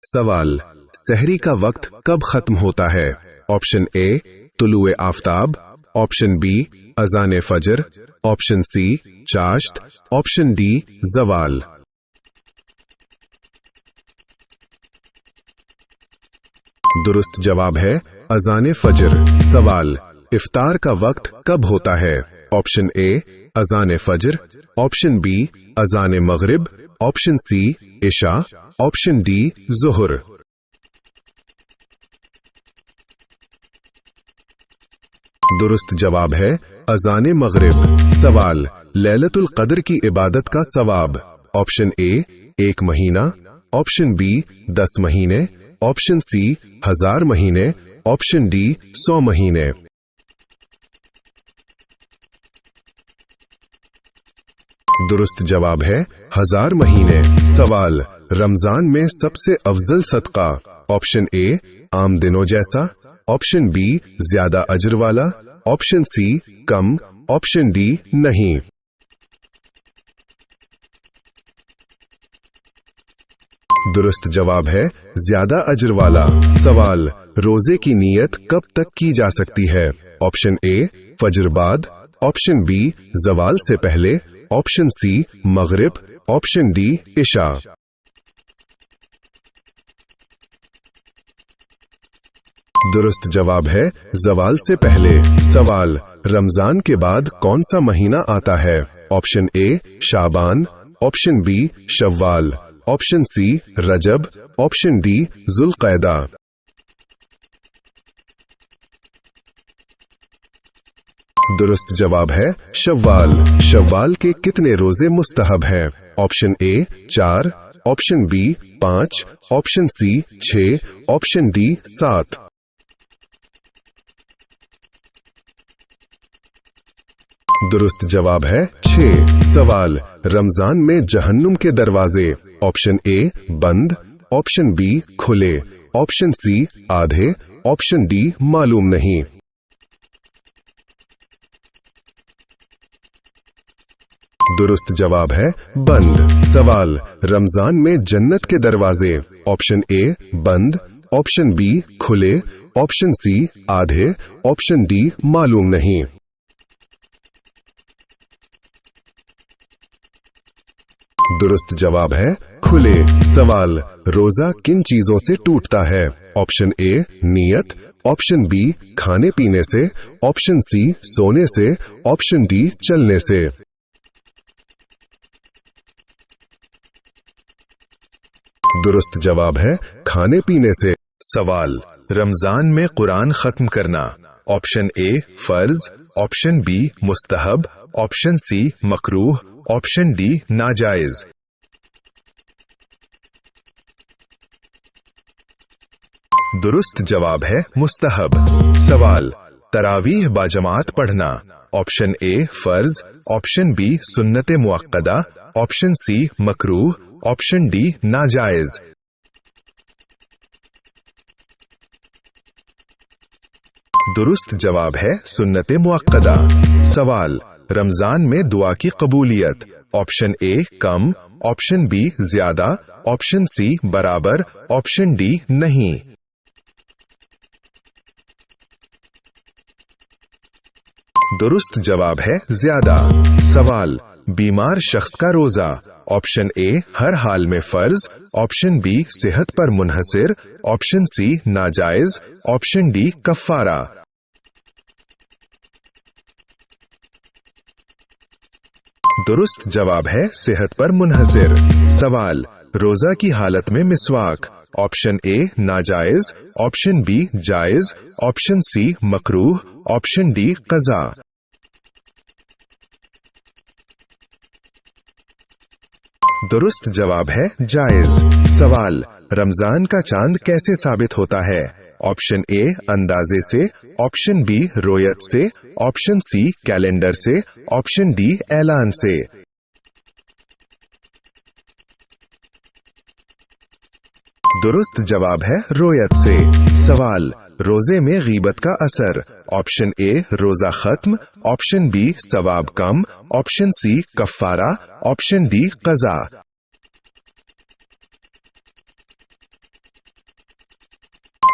سوال، سحری کا وقت کب ختم ہوتا ہے؟ آپشن اے طلوع آفتاب، آپشن بی اذان فجر، آپشن سی چاشت، آپشن ڈی زوال۔ درست جواب ہے اذان فجر۔ سوال، افطار کا وقت کب ہوتا ہے؟ آپشن اے اذان فجر، آپشن بی اذان مغرب، آپشن سی عشاء، آپشن ڈی ظہر۔ درست جواب ہے اذان مغرب۔ سوال، لیلۃ القدر کی عبادت کا ثواب؟ آپشن اے 1 مہینہ، آپشن بی 10 مہینے، آپشن سی 1000 مہینے، آپشن ڈی 100 مہینے۔ درست جواب ہے 1000 مہینے۔ سوال، رمضان میں سب سے افضل صدقہ؟ آپشن اے عام دنوں جیسا، آپشن بی زیادہ اجر والا، آپشن سی کم، آپشن ڈی نہیں۔ درست جواب ہے زیادہ اجر والا۔ سوال، روزے کی نیت کب تک کی جا سکتی ہے؟ آپشن اے فجر بعد، آپشن بی زوال سے پہلے، آپشن سی مغرب، آپشن ڈی عشاء۔ درست جواب ہے زوال سے پہلے۔ سوال، رمضان کے بعد کون سا مہینہ آتا ہے؟ آپشن اے شعبان، آپشن بی شوال، آپشن سی رجب، آپشن ڈی ذوالقعدہ۔ درست جواب ہے شوال۔ شوال کے کتنے روزے مستحب ہیں؟ Option A 4، option B 5، option C 6، option D 7۔ درست جواب ہے 6۔ سوال، رمضان میں جہنم کے دروازے؟ آپشن اے بند، آپشن بی کھلے، آپشن سی آدھے، آپشن ڈی معلوم نہیں۔ درست جواب ہے بند۔ سوال، رمضان میں جنت کے دروازے؟ آپشن اے بند، آپشن بی کھلے، آپشن سی آدھے، آپشن ڈی معلوم نہیں۔ درست جواب ہے کھلے۔ سوال، روزہ کن چیزوں سے ٹوٹتا ہے؟ آپشن اے نیت، آپشن بی کھانے پینے سے، آپشن سی سونے سے، آپشن ڈی چلنے سے۔ درست جواب ہے کھانے پینے سے۔ سوال، رمضان میں قرآن ختم کرنا؟ آپشن اے فرض، آپشن بی مستحب، آپشن سی مکروہ، آپشن ڈی ناجائز۔ درست جواب ہے مستحب۔ سوال، تراویح باجماعت پڑھنا؟ آپشن اے فرض، آپشن بی سنت مؤکدہ، آپشن سی مکروہ، آپشن ڈی ناجائز۔ درست جواب ہے سنت مؤکدہ۔ سوال، رمضان میں دعا کی قبولیت؟ آپشن اے کم، آپشن بی زیادہ، آپشن سی برابر، آپشن ڈی نہیں۔ درست جواب ہے زیادہ۔ سوال، بیمار شخص کا روزہ؟ آپشن اے ہر حال میں فرض، آپشن بی صحت پر منحصر، آپشن سی ناجائز، آپشن ڈی کفارہ۔ درست جواب ہے صحت پر منحصر۔ سوال، روزہ کی حالت میں مسواک؟ آپشن اے ناجائز، آپشن بی جائز، آپشن سی مکروہ، آپشن ڈی قضا۔ درست جواب ہے جائز۔ سوال، رمضان کا چاند کیسے ثابت ہوتا ہے؟ آپشن اے اندازے سے، آپشن بی رویت سے، آپشن سی کیلنڈر سے، آپشن ڈی اعلان سے۔ درست جواب ہے رویت سے۔ سوال، روزے میں غیبت کا اثر؟ آپشن اے روزہ ختم، آپشن بی ثواب کم، آپشن سی کفارہ، آپشن ڈی قضا۔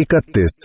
31।